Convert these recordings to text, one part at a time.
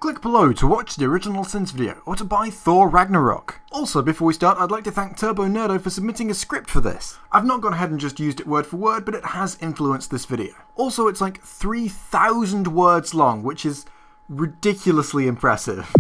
Click below to watch the original Sins video, or to buy Thor Ragnarok. Also, before we start, I'd like to thank Turbo Nerdo for submitting a script for this. I've not gone ahead and just used it word for word, but it has influenced this video. Also, it's like 3,000 words long, which is ridiculously impressive.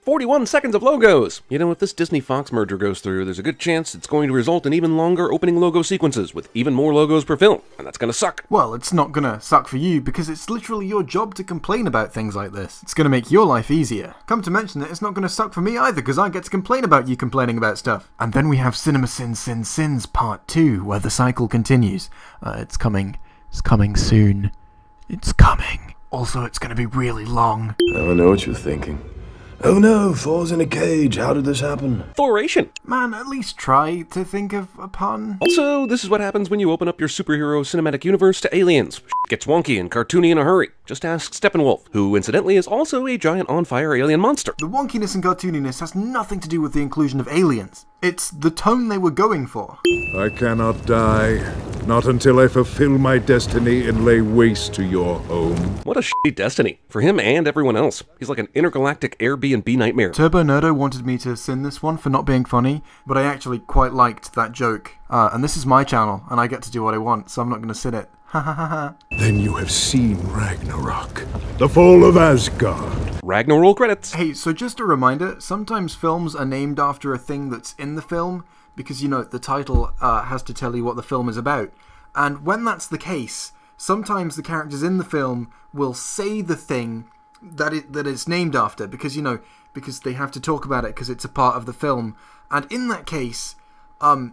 "41 seconds of logos! You know, if this Disney-Fox merger goes through, there's a good chance it's going to result in even longer opening logo sequences, with even more logos per film, and that's gonna suck. Well, it's not gonna suck for you, because it's literally your job to complain about things like this. It's gonna make your life easier. Come to mention it, it's not gonna suck for me either, because I get to complain about you complaining about stuff. And then we have CinemaSins Part 2, where the cycle continues. It's coming soon. It's coming. Also, it's gonna be really long. Now I know what you're thinking. Oh no, Thor's in a cage, how did this happen? Thoration! Man, at least try to think of a pun. Also, this is what happens when you open up your superhero cinematic universe to aliens. Shit gets wonky and cartoony in a hurry. Just ask Steppenwolf, who incidentally is also a giant on-fire alien monster. The wonkiness and cartooniness has nothing to do with the inclusion of aliens. It's the tone they were going for. I cannot die, not until I fulfill my destiny and lay waste to your home. What a shitty destiny, for him and everyone else. He's like an intergalactic Airbnb nightmare. Turbo Nerdo wanted me to sin this one for not being funny, but I actually quite liked that joke. And this is my channel, and I get to do what I want, so I'm not going to sin it. Ha ha ha ha. Then you have seen Ragnarok, the fall of Asgard. Ragnar roll credits. Hey, so just a reminder, sometimes films are named after a thing that's in the film, because, you know, the title has to tell you what the film is about. And when that's the case, sometimes the characters in the film will say the thing that it's named after, because, you know, because they have to talk about it because it's a part of the film. And in that case,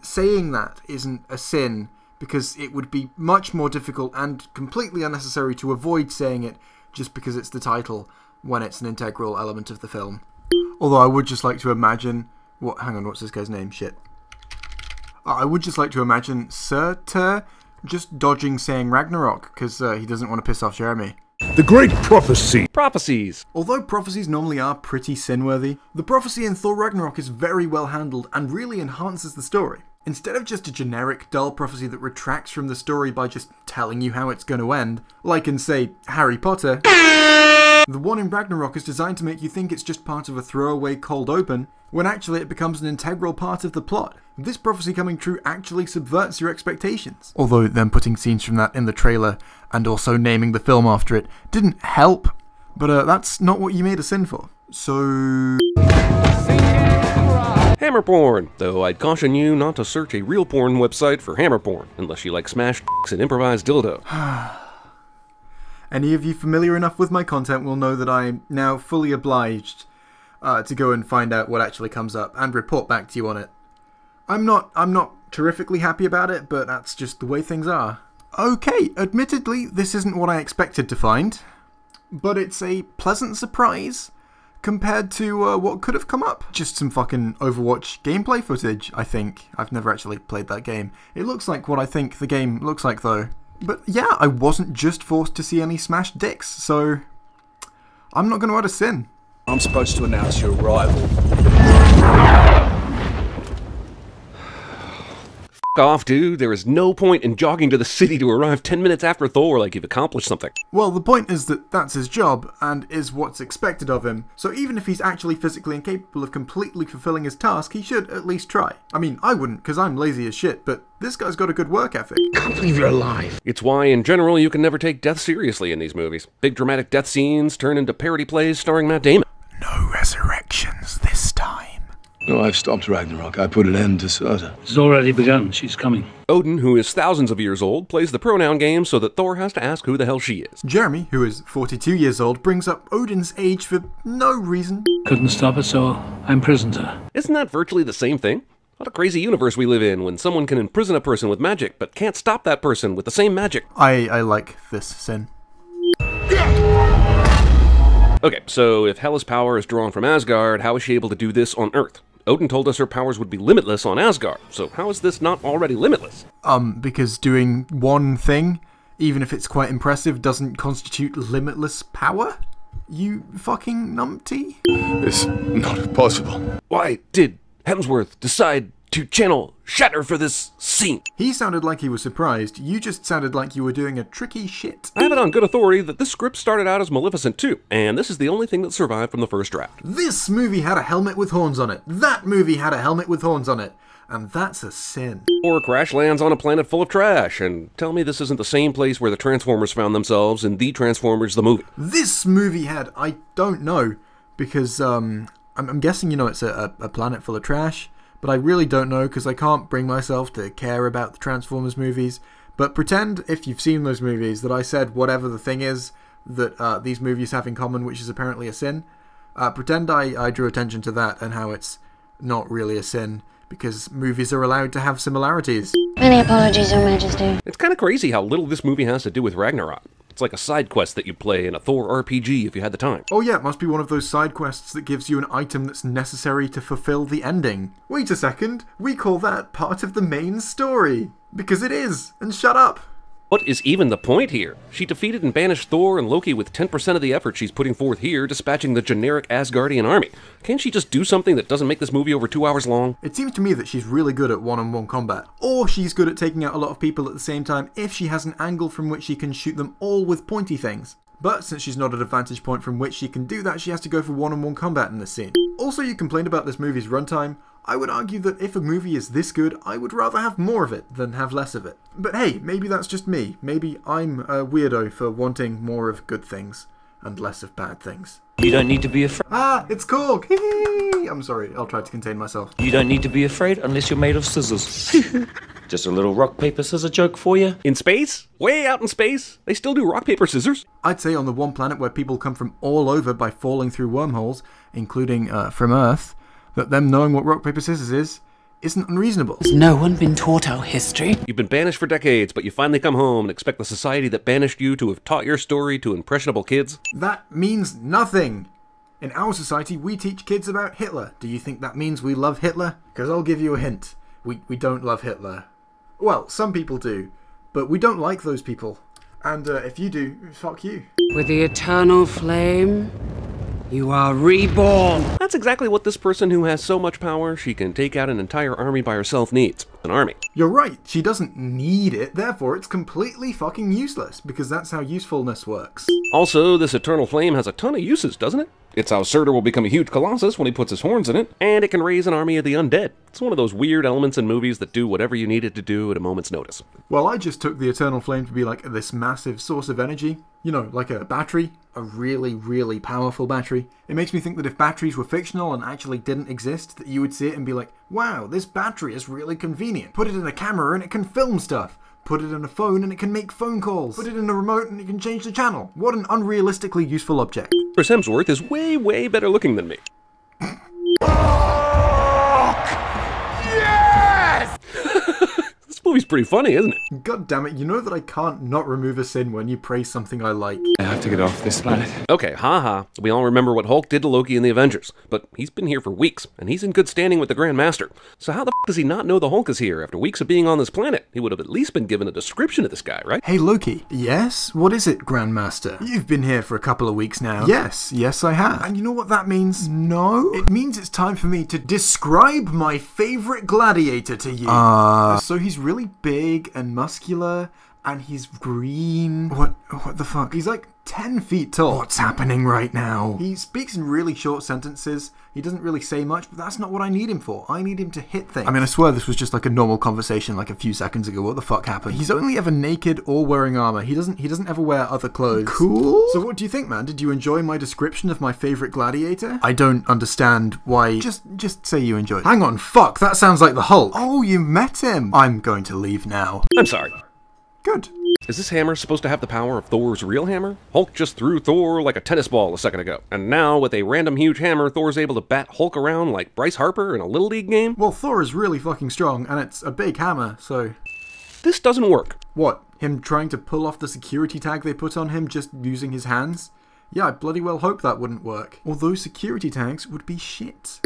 saying that isn't a sin, because it would be much more difficult and completely unnecessary to avoid saying it just because it's the title when it's an integral element of the film. Although I would just like to imagine... hang on, what's this guy's name? Shit. I would just like to imagine Sir Ter just dodging saying Ragnarok, because he doesn't want to piss off Jeremy. The Great Prophecy. Prophecies. Although prophecies normally are pretty sin-worthy, the prophecy in Thor Ragnarok is very well handled and really enhances the story. Instead of just a generic, dull prophecy that retracts from the story by just telling you how it's going to end, like in, say, Harry Potter, the one in Ragnarok is designed to make you think it's just part of a throwaway cold open, when actually it becomes an integral part of the plot. This prophecy coming true actually subverts your expectations. Although them putting scenes from that in the trailer, and also naming the film after it, didn't help, but that's not what you made a sin for. So... Hammer porn, though I'd caution you not to search a real porn website for hammer porn, unless you like smashed dicks and improvised dildo. Any of you familiar enough with my content will know that I'm now fully obliged to go and find out what actually comes up and report back to you on it. I'm not terrifically happy about it, but that's just the way things are. Okay, admittedly, this isn't what I expected to find, but it's a pleasant surprise compared to what could have come up. Just some fucking Overwatch gameplay footage, I think. I've never actually played that game. It looks like what I think the game looks like, though. But yeah, I wasn't just forced to see any smashed dicks, so I'm not going to add a sin. I'm supposed to announce your arrival. F off, dude. There is no point in jogging to the city to arrive 10 minutes after Thor like you've accomplished something. Well, the point is that that's his job, and is what's expected of him, so even if he's actually physically incapable of completely fulfilling his task, he should at least try. I mean, I wouldn't, because I'm lazy as shit, but this guy's got a good work ethic. I can't believe you're alive. It's why, in general, you can never take death seriously in these movies. Big dramatic death scenes turn into parody plays starring Matt Damon. No resurrections this time. No, I've stopped Ragnarok. I put an end to Surta. It's already begun. She's coming. Odin, who is thousands of years old, plays the pronoun game so that Thor has to ask who the hell she is. Jeremy, who is 42 years old, brings up Odin's age for no reason. Couldn't stop it, so I imprisoned her. Isn't that virtually the same thing? What a crazy universe we live in when someone can imprison a person with magic, but can't stop that person with the same magic. I like this sin. Okay, so if Hela's power is drawn from Asgard, how is she able to do this on Earth? Odin told us her powers would be limitless on Asgard, so how is this not already limitless? Because doing one thing, even if it's quite impressive, doesn't constitute limitless power? You fucking numpty? It's not possible. Why did Hemsworth decide to channel Shatter for this scene. He sounded like he was surprised. You just sounded like you were doing a tricky shit. I have it on good authority that this script started out as Maleficent 2, and this is the only thing that survived from the first draft. This movie had a helmet with horns on it. That movie had a helmet with horns on it. And that's a sin. Or Crash lands on a planet full of trash, and tell me this isn't the same place where the Transformers found themselves in The Transformers the movie. This movie had, I don't know, because I'm guessing, you know, it's a planet full of trash, but I really don't know because I can't bring myself to care about the Transformers movies. But pretend, if you've seen those movies, that I said whatever the thing is that these movies have in common, which is apparently a sin. Pretend I drew attention to that and how it's not really a sin, because movies are allowed to have similarities. Many apologies, Your Majesty. It's kind of crazy how little this movie has to do with Ragnarok. It's like a side quest that you'd play in a Thor RPG if you had the time. Oh yeah, it must be one of those side quests that gives you an item that's necessary to fulfill the ending. Wait a second, we call that part of the main story. Because it is, and shut up. What is even the point here? She defeated and banished Thor and Loki with 10% of the effort she's putting forth here, dispatching the generic Asgardian army. Can't she just do something that doesn't make this movie over 2 hours long? It seems to me that she's really good at one-on-one combat. Or she's good at taking out a lot of people at the same time if she has an angle from which she can shoot them all with pointy things. But since she's not at a vantage point from which she can do that, she has to go for one-on-one combat in this scene. Also, you complained about this movie's runtime. I would argue that if a movie is this good, I would rather have more of it than have less of it. But hey, maybe that's just me. Maybe I'm a weirdo for wanting more of good things and less of bad things. You don't need to be afraid. Ah, it's Korg! Hee-hee! I'm sorry, I'll try to contain myself. You don't need to be afraid unless you're made of scissors. Just a little rock, paper, scissors joke for you. In space? Way out in space? They still do rock, paper, scissors? I'd say on the one planet where people come from all over by falling through wormholes, including from Earth, that them knowing what rock, paper, scissors isn't unreasonable. Has no one been taught our history? You've been banished for decades, but you finally come home and expect the society that banished you to have taught your story to impressionable kids? That means nothing. In our society, we teach kids about Hitler. Do you think that means we love Hitler? Because I'll give you a hint. We don't love Hitler. Well, some people do, but we don't like those people. And if you do, fuck you. With the eternal flame, you are reborn. That's exactly what this person who has so much power she can take out an entire army by herself needs. An army. You're right, she doesn't need it, therefore it's completely fucking useless, because that's how usefulness works. Also, this eternal flame has a ton of uses, doesn't it? It's how Surtur will become a huge colossus when he puts his horns in it, and it can raise an army of the undead. It's one of those weird elements in movies that do whatever you need it to do at a moment's notice. Well, I just took the eternal flame to be like this massive source of energy. You know, like a battery. A really, really powerful battery. It makes me think that if batteries were fictional and actually didn't exist, that you would see it and be like, wow, this battery is really convenient. Put it in a camera and it can film stuff. Put it in a phone and it can make phone calls. Put it in a remote and it can change the channel. What an unrealistically useful object. Chris Hemsworth is way, way better looking than me. Yes! This movie's pretty funny, isn't it? God damn it, you know that I can't not remove a sin when you praise something I like. I have to get off this planet. Okay, haha. We all remember what Hulk did to Loki in the Avengers, but he's been here for weeks, and he's in good standing with the Grand Master. So how the f does he not know the Hulk is here after weeks of being on this planet? He would have at least been given a description of this guy, right? Hey Loki. Yes? What is it, Grandmaster? You've been here for a couple of weeks now. Yes, I have. And you know what that means? No? It means it's time for me to describe my favorite gladiator to you. So he's really big and muscular, and he's green. What the fuck? He's like 10 feet tall. What's happening right now? He speaks in really short sentences. He doesn't really say much, but that's not what I need him for. I need him to hit things. I mean, I swear this was just like a normal conversation like a few seconds ago. What the fuck happened? He's only ever naked or wearing armor. He doesn't ever wear other clothes. Cool. So what do you think, man? Did you enjoy my description of my favorite gladiator? I don't understand why. Just say you enjoyed it. Hang on, fuck, that sounds like the Hulk. Oh, you met him. I'm going to leave now. I'm sorry. Good. Is this hammer supposed to have the power of Thor's real hammer? Hulk just threw Thor like a tennis ball a second ago, and now with a random huge hammer, Thor's able to bat Hulk around like Bryce Harper in a Little League game? Well, Thor is really fucking strong, and it's a big hammer, so... This doesn't work. What? Him trying to pull off the security tag they put on him just using his hands? Yeah, I bloody well hope that wouldn't work. Although security tags would be shit.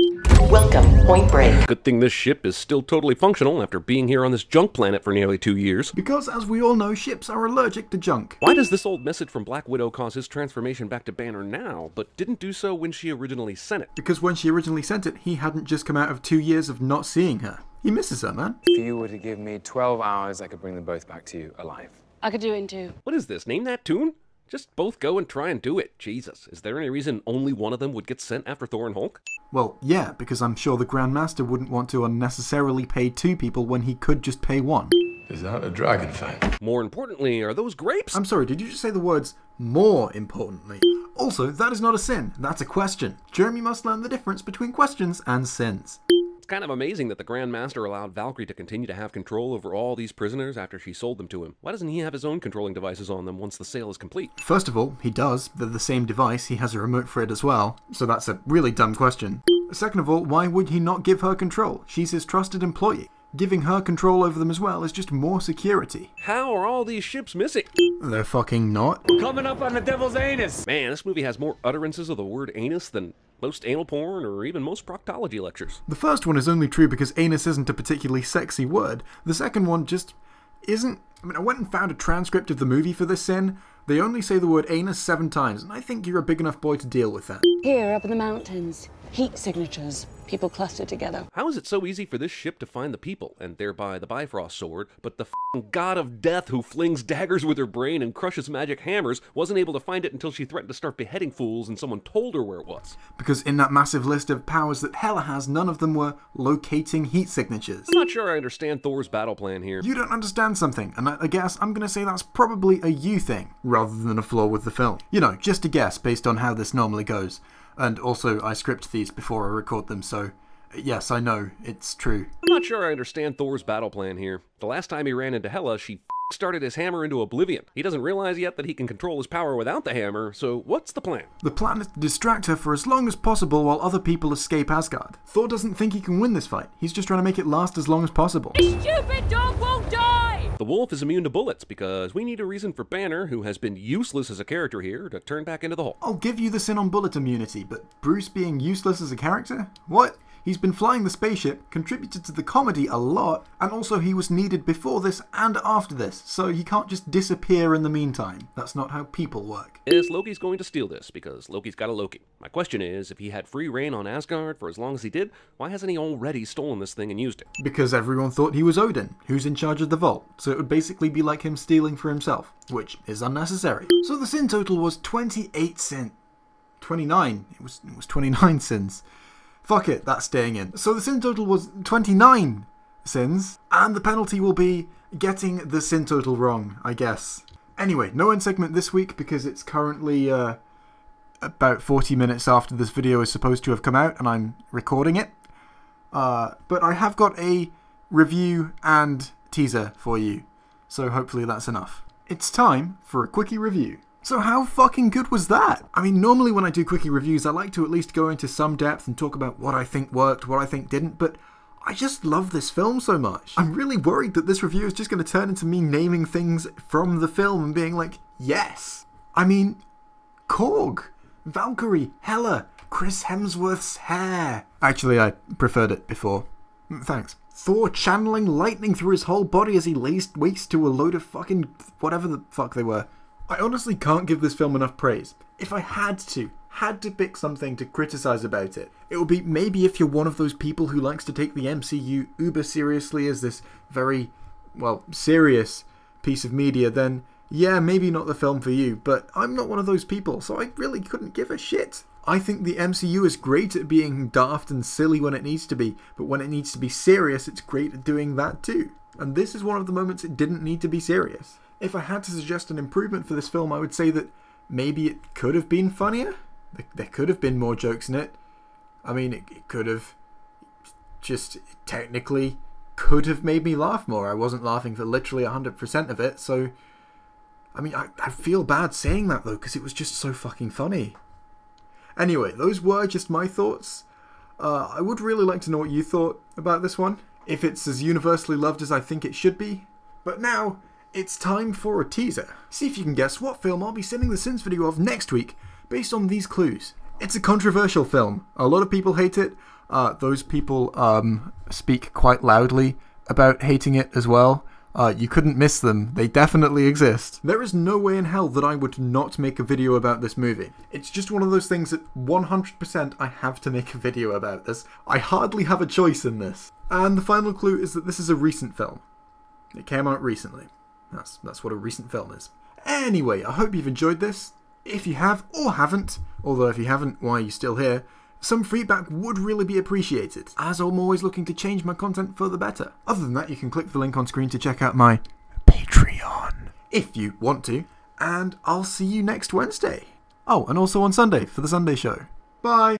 Welcome, Point Break. Good thing this ship is still totally functional after being here on this junk planet for nearly 2 years. Because, as we all know, ships are allergic to junk. Why does this old message from Black Widow cause his transformation back to Banner now, but didn't do so when she originally sent it? Because when she originally sent it, he hadn't just come out of 2 years of not seeing her. He misses her, man. If you were to give me 12 hours, I could bring them both back to you alive. I could do it in 2. What is this? Name that tune? Just both go and try and do it. Jesus. Is there any reason only one of them would get sent after Thor and Hulk? Well, yeah, because I'm sure the Grand Master wouldn't want to unnecessarily pay 2 people when he could just pay 1. Is that a dragon fan? More importantly, are those grapes? I'm sorry, did you just say the words, more importantly? Also, that is not a sin, that's a question. Jeremy must learn the difference between questions and sins. It's kind of amazing that the Grand Master allowed Valkyrie to continue to have control over all these prisoners after she sold them to him. Why doesn't he have his own controlling devices on them once the sale is complete? First of all, he does. They're the same device, he has a remote for it as well, so that's a really dumb question. Second of all, why would he not give her control? She's his trusted employee. Giving her control over them as well is just more security. How are all these ships missing? They're fucking not. Coming up on the devil's anus! Man, this movie has more utterances of the word anus than most anal porn or even most proctology lectures. The first one is only true because anus isn't a particularly sexy word. The second one just isn't. I mean, I went and found a transcript of the movie for this sin. They only say the word anus 7 times, and I think you're a big enough boy to deal with that. Here, up in the mountains. Heat signatures. People clustered together. How is it so easy for this ship to find the people, and thereby the Bifrost sword, but the f***ing god of death who flings daggers with her brain and crushes magic hammers wasn't able to find it until she threatened to start beheading fools and someone told her where it was? Because in that massive list of powers that Hela has, none of them were locating heat signatures. I'm not sure I understand Thor's battle plan here. You don't understand something, and I guess I'm gonna say that's probably a you thing, rather than a flaw with the film. You know, just a guess based on how this normally goes. And also, I script these before I record them, so yes, I know, it's true. I'm not sure I understand Thor's battle plan here. The last time he ran into Hela, she started his hammer into oblivion. He doesn't realize yet that he can control his power without the hammer, so what's the plan? The plan is to distract her for as long as possible while other people escape Asgard. Thor doesn't think he can win this fight. He's just trying to make it last as long as possible. This stupid dog won't die! The wolf is immune to bullets because we need a reason for Banner, who has been useless as a character here, to turn back into the Hulk. I'll give you the sin on bullet immunity, but Bruce being useless as a character? What? He's been flying the spaceship, contributed to the comedy a lot, and also he was needed before this and after this, so he can't just disappear in the meantime. That's not how people work. Yes, Loki's going to steal this, because Loki's got a Loki. My question is, if he had free reign on Asgard for as long as he did, why hasn't he already stolen this thing and used it? Because everyone thought he was Odin, who's in charge of the vault, so it would basically be like him stealing for himself, which is unnecessary. So the sin total was 28 sins. 29. It was 29 sins. Fuck it, that's staying in. So the sin total was 29 sins, and the penalty will be getting the sin total wrong, I guess. Anyway, no end segment this week because it's currently about 40 minutes after this video is supposed to have come out, and I'm recording it. But I have got a review and teaser for you, so hopefully that's enough. It's time for a quickie review. So how fucking good was that? I mean, normally when I do quickie reviews, I like to at least go into some depth and talk about what I think worked, what I think didn't, but I just love this film so much. I'm really worried that this review is just going to turn into me naming things from the film and being like, yes. I mean, Korg, Valkyrie, Hela, Chris Hemsworth's hair. Actually, I preferred it before. Thanks. Thor channeling lightning through his whole body as he waits to a load of fucking whatever the fuck they were. I honestly can't give this film enough praise. If I had to pick something to criticize about it, it would be maybe if you're one of those people who likes to take the MCU uber seriously as this very, well, serious piece of media, then yeah, maybe not the film for you, but I'm not one of those people, so I really couldn't give a shit. I think the MCU is great at being daft and silly when it needs to be, but when it needs to be serious, it's great at doing that too. And this is one of the moments it didn't need to be serious. If I had to suggest an improvement for this film, I would say that maybe it could have been funnier. There could have been more jokes in it. I mean, it could have just technically could have made me laugh more. I wasn't laughing for literally 100% of it, so I mean, I feel bad saying that though, because it was just so fucking funny. Anyway, those were just my thoughts. I would really like to know what you thought about this one, if it's as universally loved as I think it should be. But now, it's time for a teaser. See if you can guess what film I'll be sending the Sins video of next week based on these clues. It's a controversial film. A lot of people hate it. Those people speak quite loudly about hating it as well. You couldn't miss them. They definitely exist. There is no way in hell that I would not make a video about this movie. It's just one of those things that 100% I have to make a video about this. I hardly have a choice in this. And the final clue is that this is a recent film. It came out recently. That's what a recent film is. Anyway, I hope you've enjoyed this. If you have or haven't, although if you haven't, why are you still here? Some feedback would really be appreciated, as I'm always looking to change my content for the better. Other than that, you can click the link on screen to check out my Patreon, if you want to, and I'll see you next Wednesday. Oh, and also on Sunday for the Sunday show. Bye!